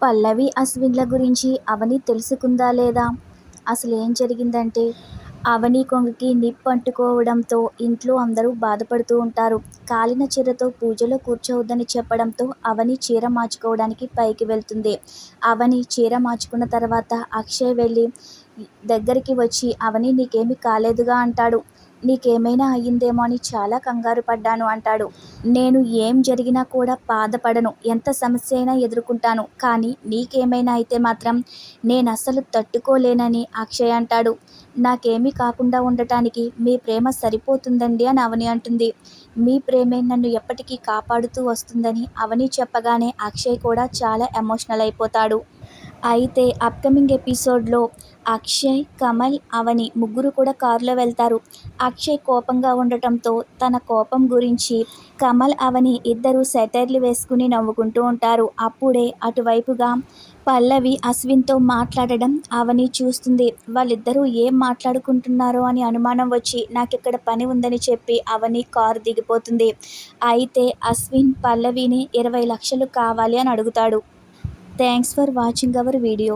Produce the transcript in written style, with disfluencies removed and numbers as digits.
పల్లవి, అశ్విన్ల గురించి అవని తెలుసుకుందా లేదా? అసలేం జరిగిందంటే, అవని కొంగుకి నిప్పంటుకోవడంతో ఇంట్లో అందరూ బాధపడుతూ ఉంటారు. కాలిన చీరతో పూజలో కూర్చోవద్దని చెప్పడంతో అవని చీర మార్చుకోవడానికి పైకి వెళ్తుంది. అవని చీర మార్చుకున్న తర్వాత అక్షయ్ వెళ్ళి దగ్గరికి వచ్చి, అవని నీకేమీ కాలేదుగా అంటాడు. నీకేమైనా అయ్యిందేమో అని చాలా కంగారు పడ్డాను అంటాడు. నేను ఏం జరిగినా కూడా బాధపడను, ఎంత సమస్య అయినా ఎదుర్కొంటాను. కానీ నీకేమైనా అయితే మాత్రం నేనస్సలు తట్టుకోలేనని అక్షయ్ అంటాడు. నాకేమీ కాకుండా ఉండటానికి మీ ప్రేమ సరిపోతుందండి అని అవని అంటుంది. మీ ప్రేమే నన్ను ఎప్పటికీ కాపాడుతూ వస్తుందని అవని చెప్పగానే అక్షయ్ కూడా చాలా ఎమోషనల్ అయిపోతాడు. అయితే అప్కమింగ్ ఎపిసోడ్లో అక్షయ్, కమల్, అవని ముగ్గురు కూడా కారులో వెళ్తారు. అక్షయ్ కోపంగా ఉండటంతో తన కోపం గురించి కమల్, అవని ఇద్దరు సెటైర్లు వేసుకుని నవ్వుకుంటూ ఉంటారు. అప్పుడే అటువైపుగా పల్లవి అశ్విన్తో మాట్లాడడం అవని చూస్తుంది. వాళ్ళిద్దరూ ఏం మాట్లాడుకుంటున్నారో అని అనుమానం వచ్చి నాకిక్కడ పని ఉందని చెప్పి అవని కారు దిగిపోతుంది. అయితే అశ్విన్ పల్లవిని 20 లక్షలు కావాలి అని అడుగుతాడు. Thanks for watching our video.